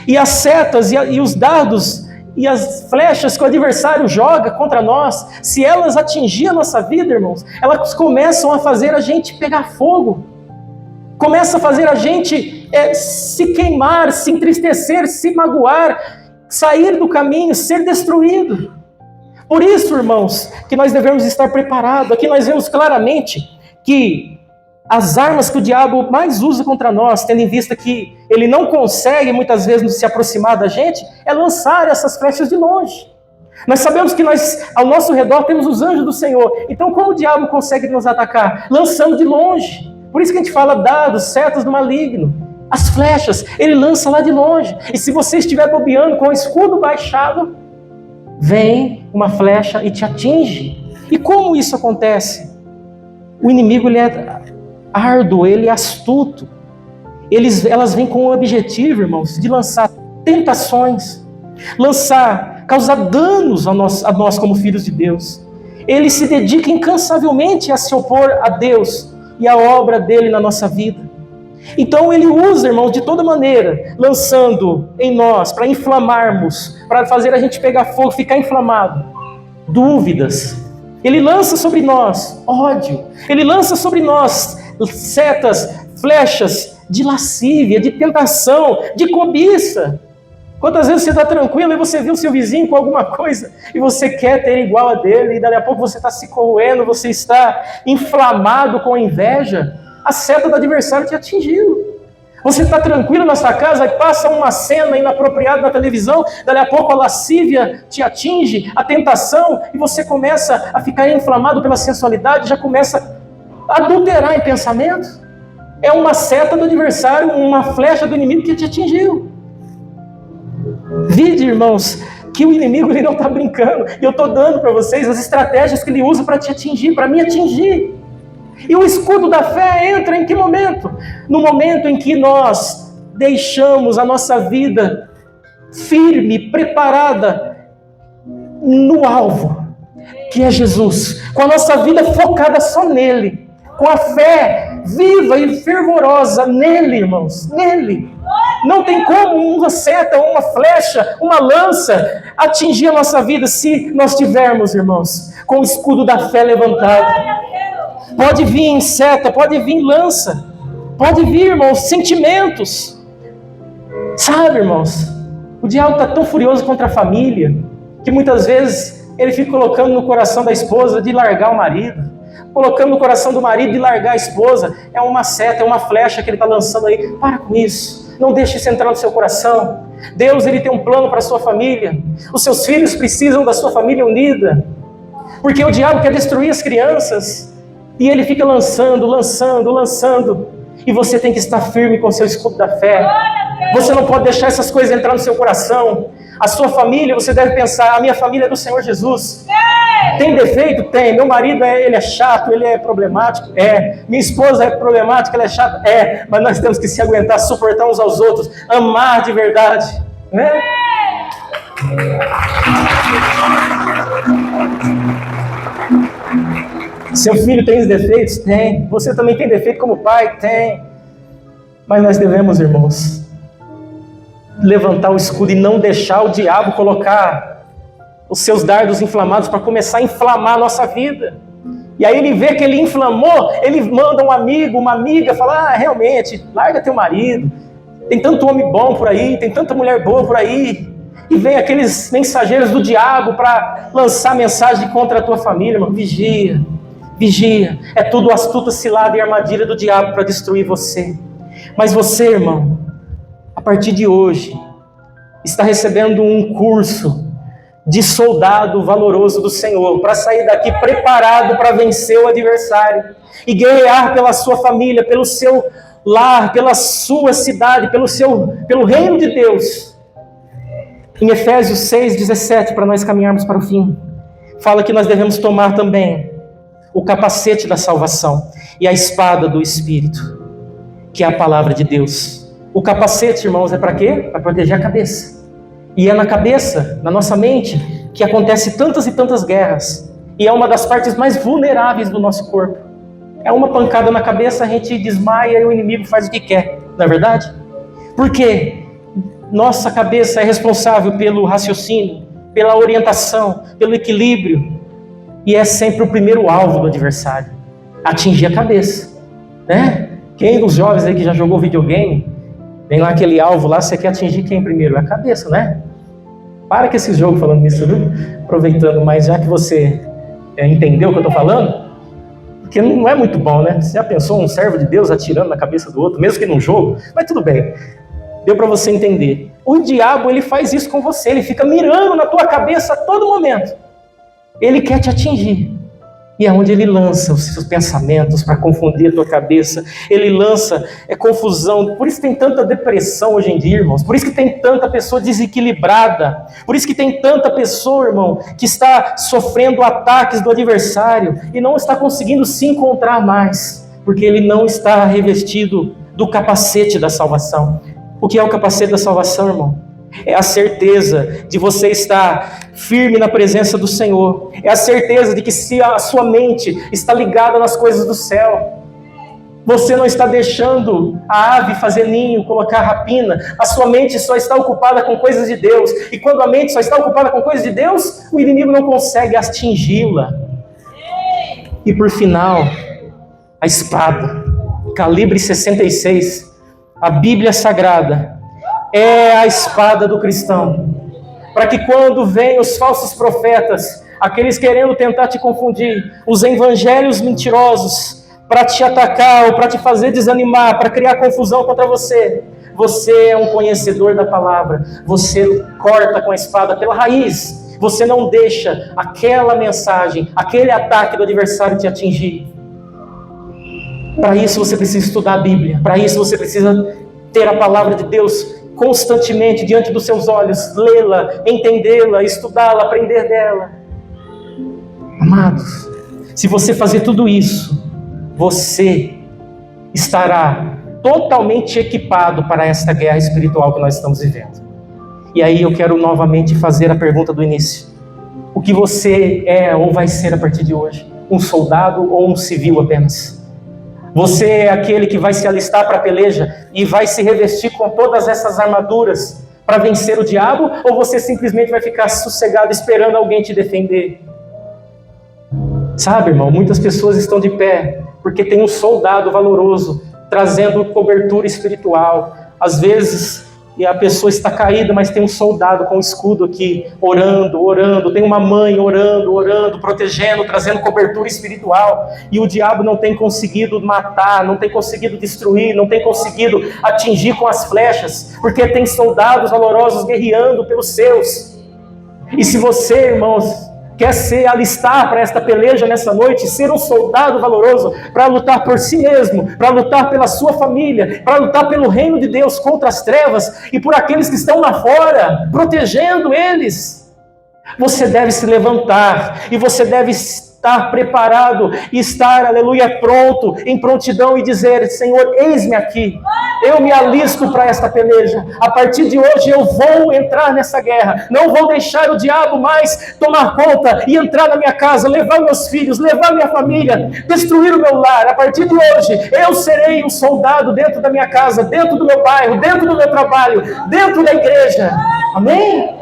E as setas e os dardos e as flechas que o adversário joga contra nós, se elas atingirem a nossa vida, irmãos, elas começam a fazer a gente pegar fogo. Começa a fazer a gente se queimar, se entristecer, se magoar, sair do caminho, ser destruído. Por isso, irmãos, que nós devemos estar preparados. Aqui nós vemos claramente que as armas que o diabo mais usa contra nós, tendo em vista que ele não consegue muitas vezes se aproximar da gente, é lançar essas flechas de longe. Nós sabemos que nós, ao nosso redor, temos os anjos do Senhor. Então como o diabo consegue nos atacar? Lançando de longe. Por isso que a gente fala dados, setas do maligno. As flechas, ele lança lá de longe. E se você estiver bobeando com o escudo baixado, vem uma flecha e te atinge. E como isso acontece? O inimigo, ele é árduo, ele é astuto. Elas vêm com o objetivo, irmãos, de lançar tentações, causar danos a nós como filhos de Deus. Ele se dedica incansavelmente a se opor a Deus e a obra dele na nossa vida. Então ele usa, irmãos, de toda maneira, lançando em nós, para inflamarmos, para fazer a gente pegar fogo, ficar inflamado, dúvidas. Ele lança sobre nós ódio, ele lança sobre nós setas, flechas de lascívia, de tentação, de cobiça. Quantas vezes você está tranquilo e você vê o seu vizinho com alguma coisa e você quer ter igual a dele, e daqui a pouco você está se corroendo, você está inflamado com inveja, a seta do adversário te atingiu. Você está tranquilo na sua casa e passa uma cena inapropriada na televisão, daqui a pouco a lascívia te atinge, a tentação, e você começa a ficar inflamado pela sensualidade, já começa a adulterar em pensamento. É uma seta do adversário, uma flecha do inimigo que te atingiu. Vide, irmãos, que o inimigo ele não está brincando. E eu estou dando para vocês as estratégias que ele usa para te atingir, para me atingir. E o escudo da fé entra em que momento? No momento em que nós deixamos a nossa vida firme, preparada no alvo, que é Jesus, com a nossa vida focada só nele, com a fé viva e fervorosa nele, irmãos, nele. Não tem como uma seta, uma flecha, uma lança atingir a nossa vida se nós tivermos, irmãos, com o escudo da fé levantado. Pode vir seta, pode vir lança, pode vir, irmãos, sentimentos. Sabe, irmãos, o diabo está tão furioso contra a família, que muitas vezes ele fica colocando no coração da esposa de largar o marido, colocando no coração do marido de largar a esposa. É uma seta, é uma flecha que ele está lançando aí. Para com isso, não deixe isso entrar no seu coração. Deus, ele tem um plano para a sua família. Os seus filhos precisam da sua família unida, porque o diabo quer destruir as crianças, e ele fica lançando, e você tem que estar firme com o seu escudo da fé. Você não pode deixar essas coisas entrar no seu coração. A sua família, você deve pensar: a minha família é do Senhor Jesus. Tem defeito? Tem. Meu marido, ele é chato, ele é problemático? É. Minha esposa é problemática, ela é chata? É. Mas nós temos que se aguentar, suportar uns aos outros, amar de verdade, né? Seu filho tem os defeitos? Tem. Você também tem defeito como pai? Tem. Mas nós devemos, irmãos, levantar o escudo e não deixar o diabo colocar os seus dardos inflamados para começar a inflamar a nossa vida. E aí ele vê que ele inflamou, ele manda um amigo, uma amiga, fala: realmente, larga teu marido, tem tanto homem bom por aí, tem tanta mulher boa por aí. E vem aqueles mensageiros do diabo para lançar mensagem contra a tua família, irmão. Vigia, vigia. É tudo astuta cilada e armadilha do diabo para destruir você. Mas você, irmão, a partir de hoje, está recebendo um curso de soldado valoroso do Senhor, para sair daqui preparado para vencer o adversário e guerrear pela sua família, pelo seu lar, pela sua cidade, pelo reino de Deus. Em Efésios 6:17, para nós caminharmos para o fim, fala que nós devemos tomar também o capacete da salvação e a espada do Espírito, que é a palavra de Deus. O capacete, irmãos, é para quê? Para proteger a cabeça. E é na cabeça, na nossa mente, que acontece tantas e tantas guerras. E é uma das partes mais vulneráveis do nosso corpo. É uma pancada na cabeça, a gente desmaia e o inimigo faz o que quer. Não é verdade? Por quê? Nossa cabeça é responsável pelo raciocínio, pela orientação, pelo equilíbrio. E é sempre o primeiro alvo do adversário. Atingir a cabeça, né? Quem dos jovens aí que já jogou videogame, vem lá aquele alvo lá, você quer atingir quem primeiro? É a cabeça, né? Para com esse jogo falando nisso, viu? Aproveitando, mas já que você entendeu o que eu estou falando, porque não é muito bom, né? Você já pensou um servo de Deus atirando na cabeça do outro, mesmo que num jogo? Mas tudo bem, deu para você entender. O diabo, ele faz isso com você, ele fica mirando na tua cabeça a todo momento. Ele quer te atingir. E é onde ele lança os seus pensamentos para confundir a tua cabeça. Ele lança confusão. Por isso tem tanta depressão hoje em dia, irmãos. Por isso que tem tanta pessoa desequilibrada. Por isso que tem tanta pessoa, irmão, que está sofrendo ataques do adversário e não está conseguindo se encontrar mais, porque ele não está revestido do capacete da salvação. O que é o capacete da salvação, irmão? É a certeza de você estar firme na presença do Senhor. É a certeza de que se a sua mente está ligada nas coisas do céu, você não está deixando a ave fazer ninho, colocar rapina. A sua mente só está ocupada com coisas de Deus. E quando a mente só está ocupada com coisas de Deus, o inimigo não consegue atingi-la. E por final, a espada, calibre 66, a Bíblia Sagrada, é a espada do cristão, para que quando vêm os falsos profetas, aqueles querendo tentar te confundir, os evangelhos mentirosos, para te atacar ou para te fazer desanimar, para criar confusão contra você, você é um conhecedor da palavra, você corta com a espada pela raiz, você não deixa aquela mensagem, aquele ataque do adversário te atingir. Para isso você precisa estudar a Bíblia, para isso você precisa ter a palavra de Deus constantemente diante dos seus olhos, lê-la, entendê-la, estudá-la, aprender dela. Amados, se você fazer tudo isso, você estará totalmente equipado para esta guerra espiritual que nós estamos vivendo. E aí eu quero novamente fazer a pergunta do início. O que você é ou vai ser a partir de hoje? Um soldado ou um civil apenas? Você é aquele que vai se alistar para a peleja e vai se revestir com todas essas armaduras para vencer o diabo? Ou você simplesmente vai ficar sossegado esperando alguém te defender? Sabe, irmão, muitas pessoas estão de pé porque tem um soldado valoroso trazendo cobertura espiritual. Às vezes a pessoa está caída, mas tem um soldado com um escudo aqui, orando. Tem uma mãe orando, protegendo, trazendo cobertura espiritual. E o diabo não tem conseguido matar, não tem conseguido destruir, não tem conseguido atingir com as flechas, porque tem soldados valorosos guerreando pelos seus. E se você, irmãos, quer se alistar para esta peleja nessa noite, ser um soldado valoroso, para lutar por si mesmo, para lutar pela sua família, para lutar pelo reino de Deus contra as trevas e por aqueles que estão lá fora, protegendo eles, você deve se levantar e você deve estar preparado e estar, aleluia, pronto, em prontidão e dizer: Senhor, eis-me aqui, eu me alisto para esta peleja, a partir de hoje eu vou entrar nessa guerra, não vou deixar o diabo mais tomar conta e entrar na minha casa, levar meus filhos, levar minha família, destruir o meu lar. A partir de hoje eu serei um soldado dentro da minha casa, dentro do meu bairro, dentro do meu trabalho, dentro da igreja. Amém?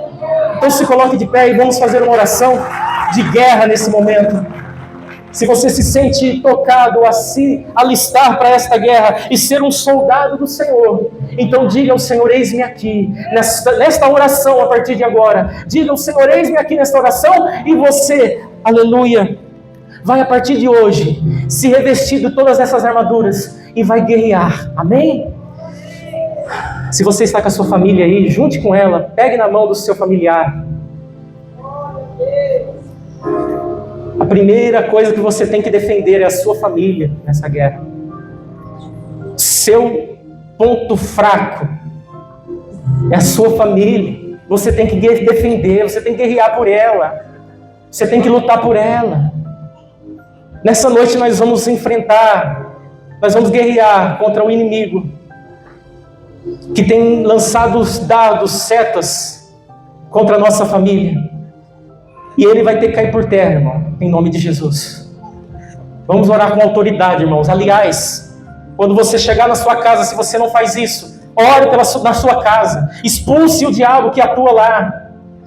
Então se coloque de pé e vamos fazer uma oração de guerra nesse momento. Se você se sente tocado a se alistar para esta guerra e ser um soldado do Senhor, então diga ao Senhor: eis-me aqui, nesta oração a partir de agora. Diga ao Senhor: eis-me aqui nesta oração, e você, aleluia, vai a partir de hoje se revestir de todas essas armaduras e vai guerrear. Amém? Se você está com a sua família aí, junte com ela, pegue na mão do seu familiar. A primeira coisa que você tem que defender é a sua família nessa guerra. Seu ponto fraco é a sua família. Você tem que defender, você tem que guerrear por ela. Você tem que lutar por ela. Nessa noite nós vamos nós vamos guerrear contra o inimigo que tem lançado os dardos, setas contra a nossa família. E ele vai ter que cair por terra, irmão, em nome de Jesus. Vamos orar com autoridade, irmãos. Aliás, quando você chegar na sua casa, se você não faz isso, ore na sua casa. Expulse o diabo que atua lá.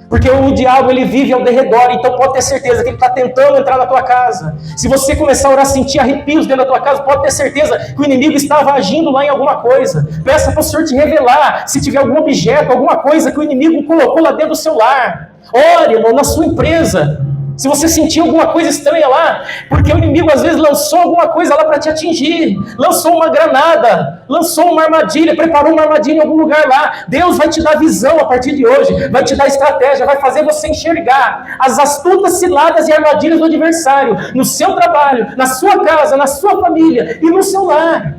Porque o diabo, ele vive ao derredor, então pode ter certeza que ele está tentando entrar na tua casa. Se você começar a orar, sentir arrepios dentro da tua casa, pode ter certeza que o inimigo estava agindo lá em alguma coisa. Peça para o Senhor te revelar, se tiver algum objeto, alguma coisa que o inimigo colocou lá dentro do seu lar. Ore, irmão, na sua empresa. Se você sentir alguma coisa estranha lá, porque o inimigo às vezes lançou alguma coisa lá para te atingir, lançou uma granada, lançou uma armadilha, preparou uma armadilha em algum lugar lá. Deus vai te dar visão a partir de hoje, vai te dar estratégia, vai fazer você enxergar as astutas ciladas e armadilhas do adversário no seu trabalho, na sua casa, na sua família e no seu lar.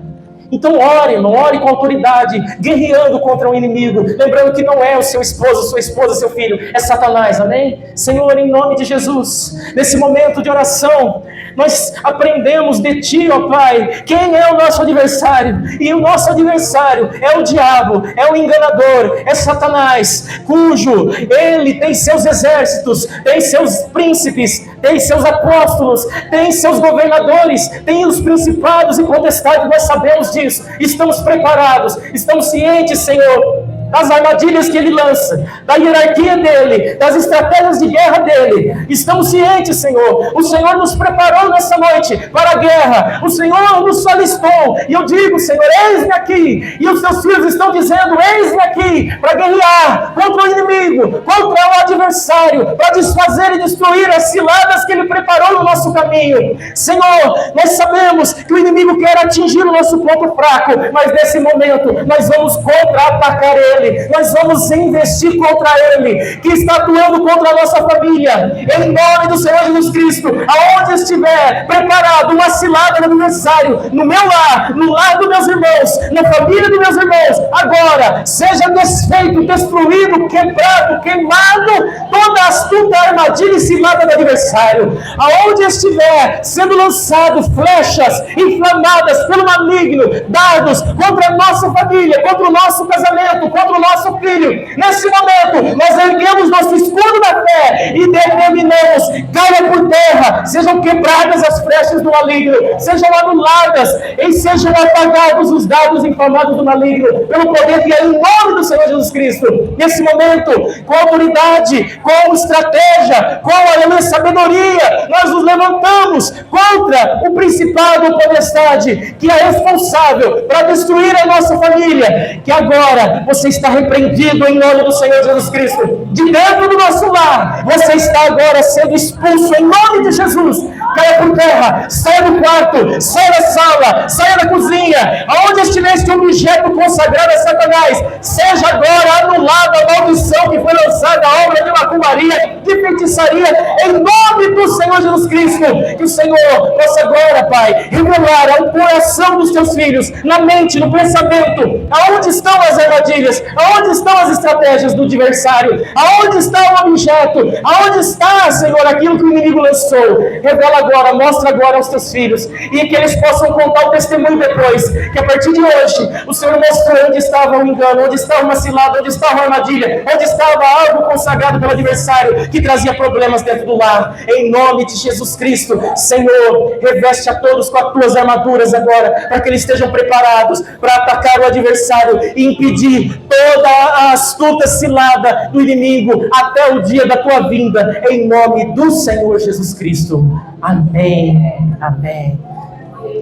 Então ore, irmão, ore com autoridade, guerreando contra o inimigo, lembrando que não é o seu esposo, sua esposa, seu filho, é Satanás, amém? Senhor, em nome de Jesus, nesse momento de oração, nós aprendemos de Ti, ó Pai, quem é o nosso adversário, e o nosso adversário é o diabo, é o enganador, é Satanás, cujo ele tem seus exércitos, tem seus príncipes, tem seus apóstolos, tem seus governadores, tem os principados e potestades. Nós sabemos disso, estamos preparados, estamos cientes, Senhor, das armadilhas que ele lança, da hierarquia dele, das estratégias de guerra dele. Estamos cientes, Senhor. O Senhor nos preparou nessa noite para a guerra. O Senhor nos alistou. E eu digo, Senhor, eis-me aqui. E os teus filhos estão dizendo, eis-me aqui, para guerrear contra o inimigo, contra o adversário, para desfazer e destruir as ciladas que ele preparou no nosso caminho. Senhor, nós sabemos que o inimigo quer atingir o nosso ponto fraco, mas nesse momento nós vamos contra-atacar ele. ele, nós vamos investir contra ele, que está atuando contra a nossa família, em nome do Senhor Jesus Cristo. Aonde estiver preparado uma cilada no aniversário, no meu lar, no lar dos meus irmãos, na família dos meus irmãos, agora seja desfeito, destruído, quebrado, queimado toda a astuta armadilha e cilada do adversário. Aonde estiver sendo lançado flechas inflamadas pelo maligno, dardos contra a nossa família, contra o nosso casamento, contra o nosso filho, nesse momento nós erguemos nosso escudo da fé e determinamos: caia por terra, sejam quebradas as flechas do maligno, sejam anuladas e sejam apagados os dardos inflamados do maligno, pelo poder que é em nome do Senhor Jesus Cristo. Nesse momento, com autoridade, com estratégia, com a sabedoria, nós nos levantamos contra o principado ou potestade que é responsável para destruir a nossa família, que agora você está repreendido em nome do Senhor Jesus Cristo. De dentro do nosso lar, você está agora sendo expulso em nome de Jesus. Caia por terra, saia do quarto, saia da sala, saia da cozinha, aonde estiver este objeto consagrado a Satanás, seja agora anulada a maldição que foi lançada, a obra de macumbaria, de feitiçaria, em nome do Senhor Jesus Cristo. Que o Senhor possa agora, Pai, revelar ao coração dos teus filhos, na mente, no pensamento, aonde estão as armadilhas, aonde estão as estratégias do adversário, aonde está o objeto, aonde está, Senhor, aquilo que o inimigo lançou. Revela agora, mostra agora aos teus filhos, e que eles possam contar o testemunho depois, que a partir de hoje o Senhor mostrou onde estava o engano, onde estava uma cilada, onde estava a armadilha, onde estava algo consagrado pelo adversário que trazia problemas dentro do lar. Em nome de Jesus Cristo, Senhor, reveste a todos com as tuas armaduras agora, para que eles estejam preparados para atacar o adversário e impedir toda a astuta cilada do inimigo até o dia da tua vinda, em nome do Senhor Jesus Cristo. Amém, amém.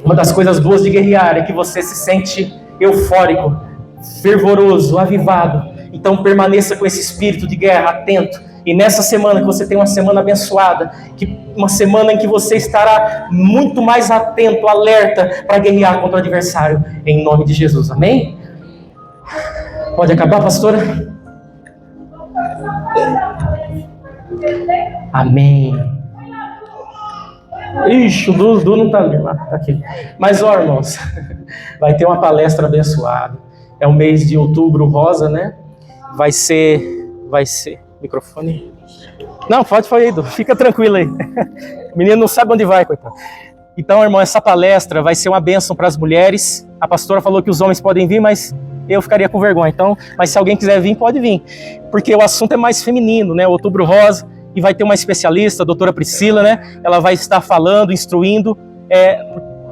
Uma das coisas boas de guerrear é que você se sente eufórico, fervoroso, avivado. Então permaneça com esse espírito de guerra atento. E nessa semana, que você tem uma semana abençoada, uma semana em que você estará muito mais atento, alerta para guerrear contra o adversário, em nome de Jesus. Amém? Pode acabar, pastora? Amém. Ixi, o Du não está ali, tá aqui. Mas, ó, irmãos, vai ter uma palestra abençoada. É o mês de outubro rosa, né? Vai ser, microfone? Não, pode ir, Du, fica tranquilo aí. O menino não sabe onde vai, coitado. Então, irmão, essa palestra vai ser uma bênção para as mulheres. A pastora falou que os homens podem vir, mas eu ficaria com vergonha. Então, mas se alguém quiser vir, pode vir. Porque o assunto é mais feminino, né? Outubro rosa. E vai ter uma especialista, a doutora Priscila, né? Ela vai estar falando, instruindo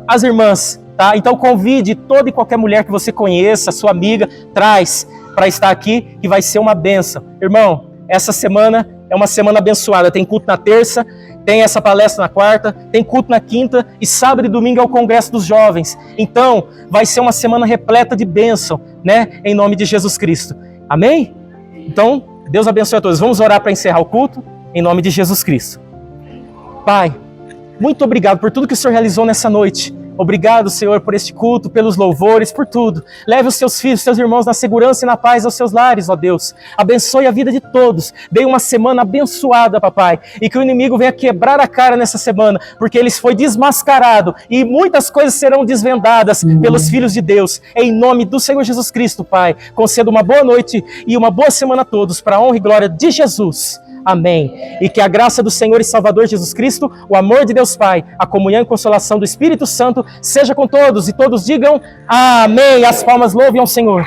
as irmãs, tá? Então convide toda e qualquer mulher que você conheça, sua amiga, traz para estar aqui, que vai ser uma bênção. Irmão, essa semana é uma semana abençoada. Tem culto na terça, tem essa palestra na quarta, tem culto na quinta, e sábado e domingo é o Congresso dos Jovens. Então, vai ser uma semana repleta de bênção, né? Em nome de Jesus Cristo. Amém? Então, Deus abençoe a todos. Vamos orar para encerrar o culto. Em nome de Jesus Cristo. Pai, muito obrigado por tudo que o Senhor realizou nessa noite. Obrigado, Senhor, por este culto, pelos louvores, por tudo. Leve os seus filhos, seus irmãos na segurança e na paz aos seus lares, ó Deus. Abençoe a vida de todos. Dê uma semana abençoada, papai. E que o inimigo venha quebrar a cara nessa semana, porque ele foi desmascarado e muitas coisas serão desvendadas pelos filhos de Deus. Em nome do Senhor Jesus Cristo, Pai. Conceda uma boa noite e uma boa semana a todos, para a honra e glória de Jesus. Amém. E que a graça do Senhor e Salvador Jesus Cristo, o amor de Deus Pai, a comunhão e consolação do Espírito Santo seja com todos, e todos digam amém. As palmas louvem ao Senhor.